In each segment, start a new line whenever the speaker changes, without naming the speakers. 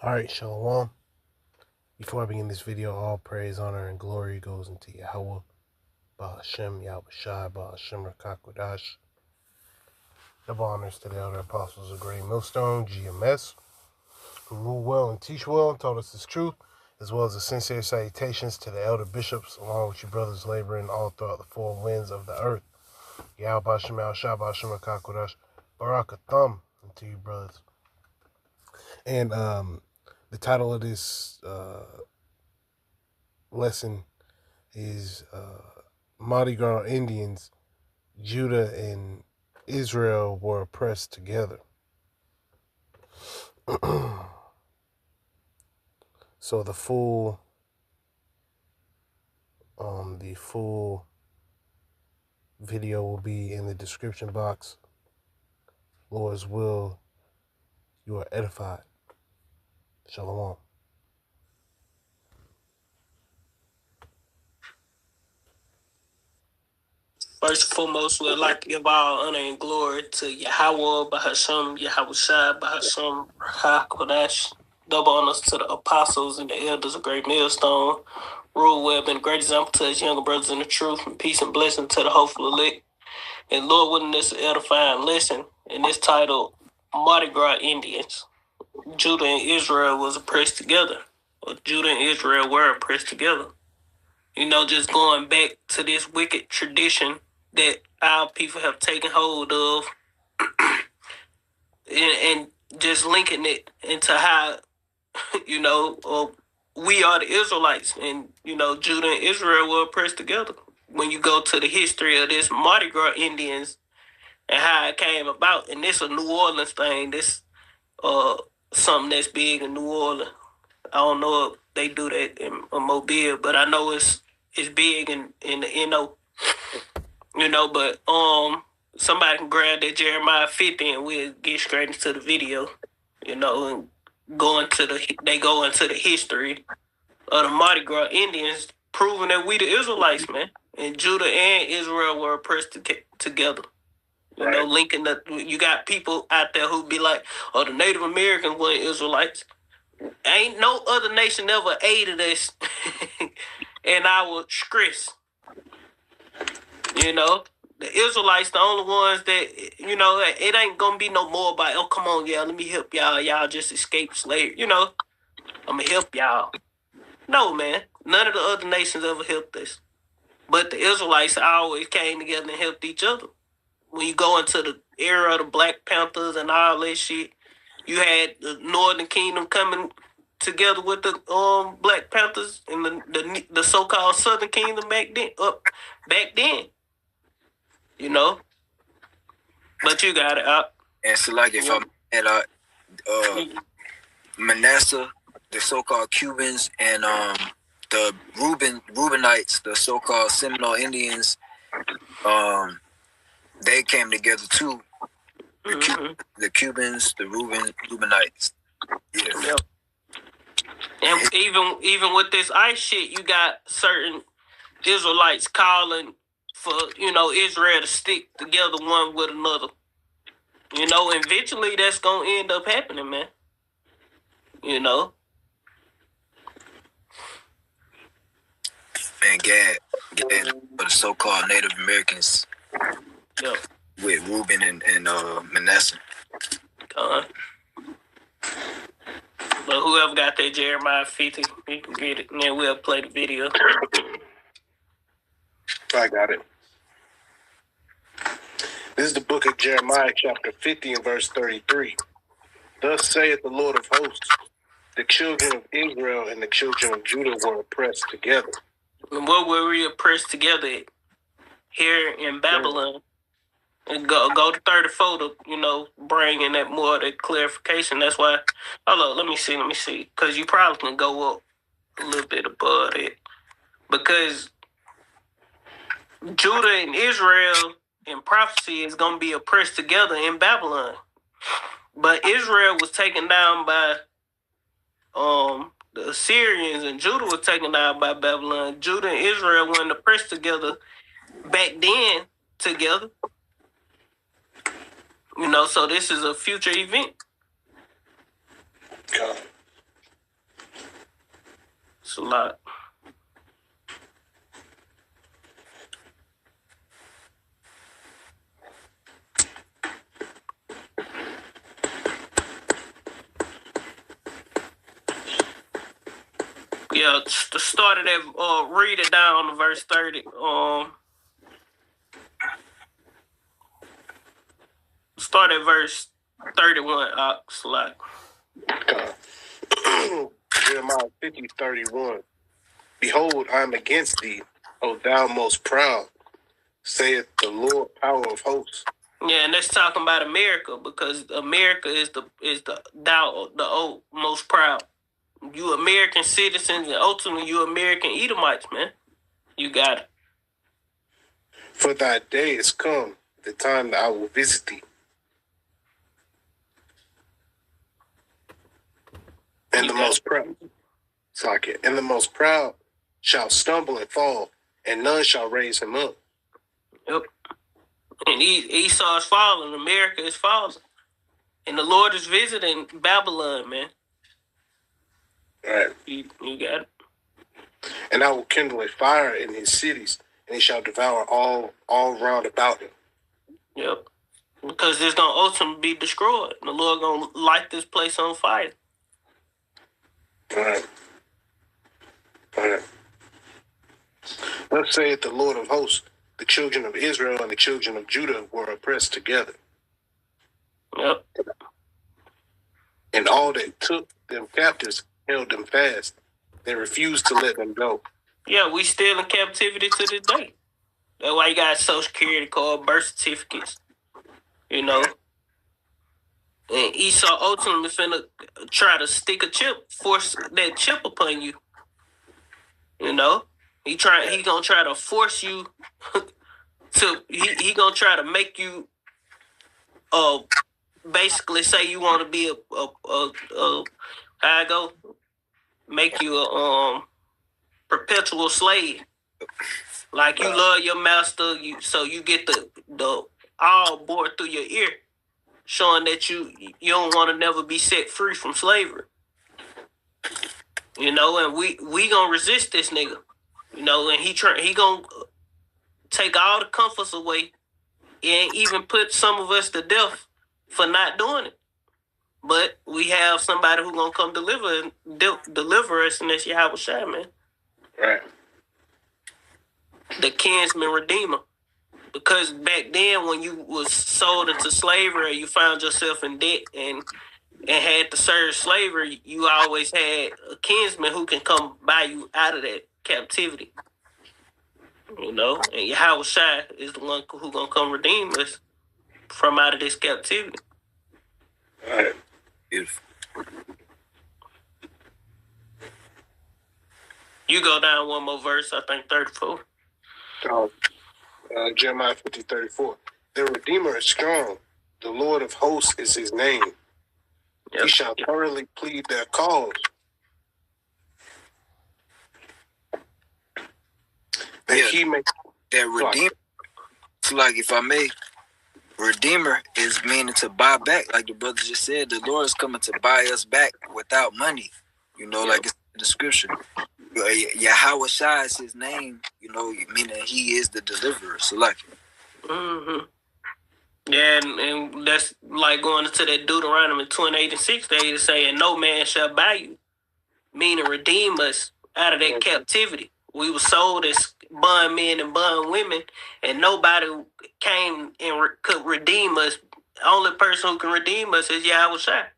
Alright, Shalom. Before I begin this video, all praise, honor, and glory goes into Yahweh, Ba'ashem, Yahweh Shai, Ba'ashem, Rakakwadash. Double honors to the elder apostles of Great Millstone, GMS, who rule well and teach well and taught us this truth, as well as the sincere salutations to the elder bishops, along with you brothers laboring all throughout the four winds of the earth. Yahweh Ba'ashem, Yahweh Shai, Ba'ashem, Rakakwadash, Barakatham, and to you brothers. And, the title of this lesson is Mardi Gras Indians, Judah and Israel were oppressed together. So the full video will be in the description box. Lord's will, you are edified. Shalom.
First and foremost, we'd like to give all honor and glory to Yahweh, Ba'ashem, Yahweh Shai, Ba'ashem, HaKodesh. Double honors to the apostles and the elders of Great Millstone. Rule well, been a great example to his younger brothers in the truth, and peace and blessing to the hopeful elect. And Lord, willing this edifying lesson, and it's titled Mardi Gras Indians. Judah and Israel was oppressed together. Or Judah and Israel were oppressed together. You know, just going back to this wicked tradition that our people have taken hold of, and just linking it into how, you know, we are the Israelites, and, you know, Judah and Israel were oppressed together. When you go to the history of this Mardi Gras Indians and how it came about, and this a New Orleans thing, this something that's big in New Orleans. I don't know if they do that in Mobile, but I know it's big in the NO. You know, but somebody can grab that Jeremiah 50 and we'll get straight into the video, you know, and they go into the history of the Mardi Gras Indians, proving that we the Israelites, man. And Judah and Israel were oppressed together. You know, linking you got people out there who be like, oh, the Native Americans weren't Israelites. Ain't no other nation ever aided us in our stress. You know, the Israelites, the only ones that, you know, it ain't gonna be no more about, oh, come on, yeah, let me help y'all. Y'all just escaped slavery. You know, I'm gonna help y'all. No, man. None of the other nations ever helped us. But the Israelites always came together and helped each other. When you go into the era of the Black Panthers and all that shit, you had the Northern Kingdom coming together with the Black Panthers and the so-called Southern Kingdom back then. You know, but you got it out.
And so, like, if I'm at Manasseh, the so-called Cubans, and the Reubenites, the so-called Seminole Indians, they came together too. The Cubans, the Reubenites. Yeah.
Yep. And even with this ICE shit, you got certain Israelites calling for, you know, Israel to stick together one with another. You know, eventually that's going to end up happening, man. You know?
Man, Gad for the so-called Native Americans.
Yep.
With Reuben and Manasseh.
But whoever got that Jeremiah 50, you can get it, and then we'll play the video.
I got it. This is the book of Jeremiah, chapter 50 and verse 33. Thus saith the Lord of hosts, the children of Israel and the children of Judah were oppressed together.
And what were we oppressed together at? Here in Babylon. And go to 34 to, you know, bring in that more of that clarification. That's why, hold on, let me see. Because you probably can go up a little bit above it. Because Judah and Israel in prophecy is going to be oppressed together in Babylon. But Israel was taken down by the Assyrians, and Judah was taken down by Babylon. Judah and Israel weren't oppressed together back then together. You know, so this is a future event. It's a lot. Yeah, started at read it down to verse 30. Start at verse 31. Slide.
Jeremiah 50:31. Behold, I am against thee, O thou most proud, saith the Lord power of hosts.
Yeah, and that's talking about America, because America is the most proud. You American citizens, and ultimately you American Edomites, man. You got it.
For thy day is come, the time that I will visit thee. And the most proud, and the most proud shall stumble and fall, and none shall raise him up.
Yep. And Esau is falling, America is falling. And the Lord is visiting Babylon, man.
All right.
You got it.
And I will kindle a fire in his cities, and he shall devour all round about him.
Yep. Because it's going to ultimately be destroyed. The Lord going to light this place on fire.
All right. All right. Thus saith the Lord of hosts, the children of Israel and the children of Judah were oppressed together.
Yep.
And all that took them captives held them fast. They refused to let them go.
Yeah, we still in captivity to this day. That's why you got Social Security card, birth certificates. You know. And Esau ultimately finna try to stick a chip, force that chip upon you. You know? He gonna try to force you he gonna try to make you basically say you want to be a how I go, make you a perpetual slave. Like you love your master, so you get the all bored through your ear, showing that you don't want to never be set free from slavery. You know, and we gonna resist this nigga. You know, and he gonna take all the comforts away and even put some of us to death for not doing it. But we have somebody who gonna come deliver us, and that's Yahweh Shai, man.
Right.
The kinsman redeemer. Because back then, when you was sold into slavery, you found yourself in debt and had to serve slavery, you always had a kinsman who can come buy you out of that captivity. You know, and Yahweh Shai is the one who gonna come redeem us from out of this captivity.
All right.
Beautiful.
You go down one more verse, I think 34.
Jeremiah 50:34. The Redeemer is strong. The Lord of hosts is his name. Yep. He shall thoroughly plead their cause. He may
that Redeemer. So like, if I may, Redeemer is meaning to buy back. Like the brother just said, the Lord is coming to buy us back without money. You know, like it's in the scripture. Yahweh Shai is his name, you know, meaning he is the deliverer. So like,
yeah, and that's like going into that Deuteronomy 28:6. They is saying, "No man shall buy you," meaning redeem us out of that captivity. We were sold as bond men and bond women, and nobody came and could redeem us. The only person who can redeem us is Yahweh Shai.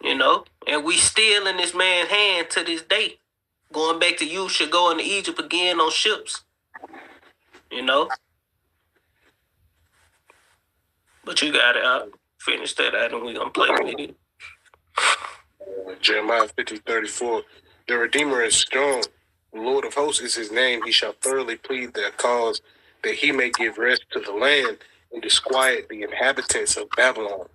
You know, and we still in this man's hand to this day. Going back to you should go into Egypt again on ships. You know? But you got it. I'll finish that out and we're going to play with it.
Jeremiah 50:34. The Redeemer is strong. The Lord of hosts is his name. He shall thoroughly plead their cause, that he may give rest to the land and disquiet the inhabitants of Babylon.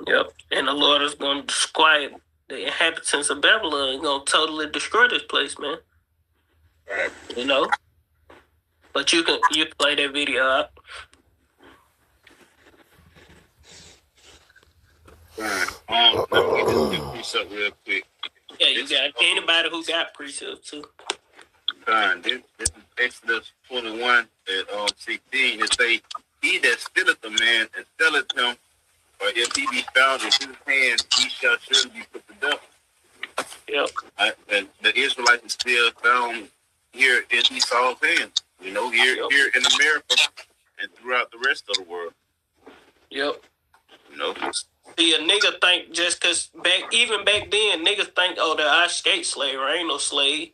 Yep. And the Lord is going to disquiet the inhabitants of Babylon. He's going to totally destroy this place, man.
Right.
You know? But you can play that video out.
Let me get this piece up real quick.
Yeah, you got anybody who got precept too.
This is Exodus 21 at 16. It say, "He that stealeth a man and selleth him, or if he be found in his hand, he shall surely be put to death."
Yep.
And the Israelites is still found here in Esau's hands. You know, here in America and throughout the rest of the world.
Yep.
You know.
See, a nigga think just cause even back then, niggas think, oh, that I escaped slavery, I ain't no slave.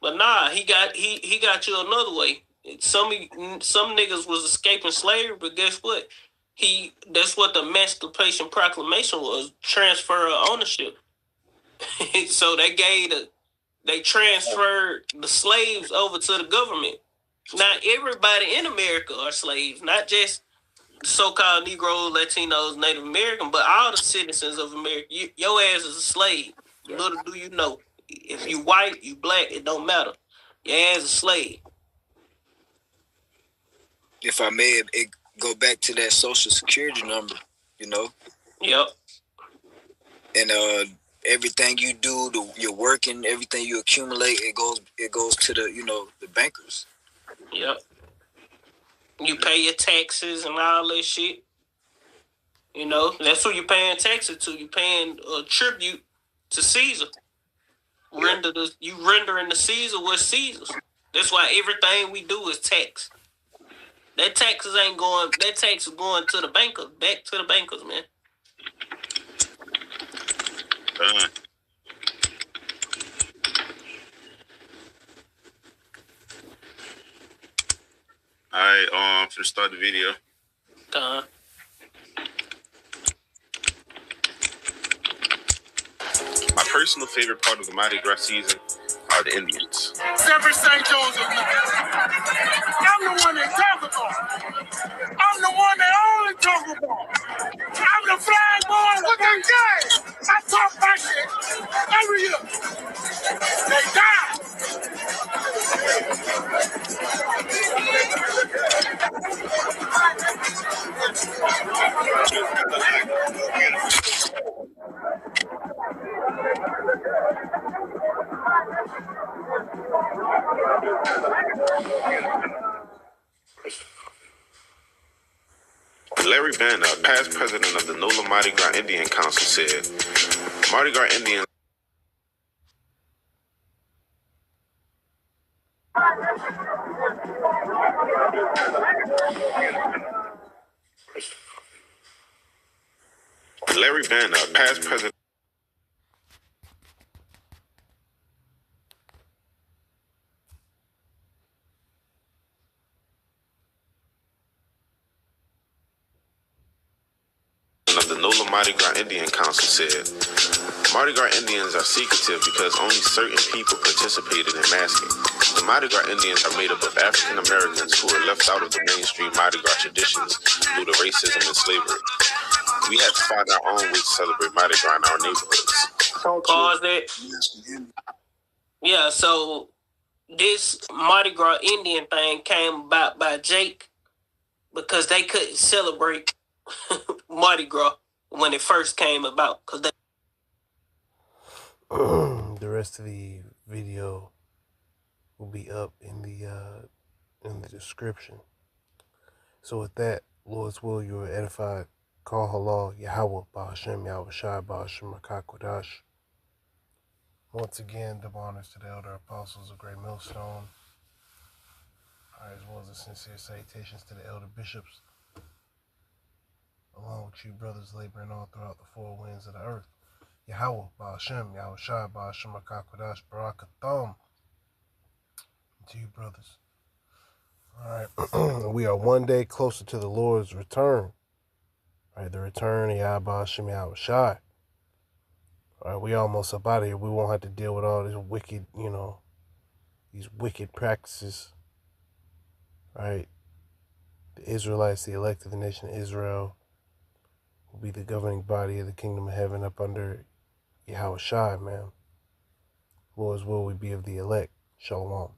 But nah, he got you another way. Some niggas was escaping slavery, but guess what? That's what the Emancipation Proclamation was: transfer of ownership. So they transferred the slaves over to the government. Not everybody in America are slaves, not just so-called Negroes, Latinos, Native American, but all the citizens of America. Your ass is a slave. Little do you know. If you white, you black, it don't matter. Your ass is a slave.
If I may, it go back to that Social Security number, you know?
Yep.
And everything you do, your working, everything you accumulate, it goes to the bankers.
Yep. You pay your taxes and all that shit. You know, that's who you're paying taxes to. You're paying a tribute to Caesar. You rendering the Caesar what's Caesar's. That's why everything we do is tax. That tax is going to the bankers, back to the bankers, man.
Alright, to start the video. My personal favorite part of the Mardi Gras season are the Indians.
Every St. Joseph. I'm the one they talk about. I'm the one they only talk about. I'm the flag boy with the game. I talk my shit every year. They die.
Larry Banner, past president of the NOLA Mardi Gras Indian Council, said, Mardi Gras Indians Larry Banner, past president of the NOLA Mardi Gras Indian Council, said, Mardi Gras Indians are secretive because only certain people participated in masking. The Mardi Gras Indians are made up of African Americans who are left out of the mainstream Mardi Gras traditions due to racism and slavery. We had to find our own way to celebrate Mardi Gras in our neighborhoods.
Pause that. Yeah, so this Mardi Gras Indian thing came about by Jake because they couldn't celebrate Mardi Gras when it first came about.
The rest of the video will be up in the description. So with that, Lord's will, you are edified. Call halal Yahweh Ba'ashem Yahweh Shai Ba'ashem Rakakwadash. Once again, double honors to the elder apostles of Great Millstone, as well as the sincere salutations to the elder bishops, along with you brothers laboring all throughout the four winds of the earth. Yahweh Ba'ashem Yahweh Shai Ba'ashem Rakakwadash Barakatham. To you brothers. Alright, we are one day closer to the Lord's return. Alright, the return of Yahweh Shem Yahweh Shai. Alright, we almost up out of here. We won't have to deal with all these wicked, these wicked practices. Alright, the Israelites, the elect of the nation of Israel, will be the governing body of the kingdom of heaven up under Yahweh Shai, man. Lord's will we be of the elect. Shalom.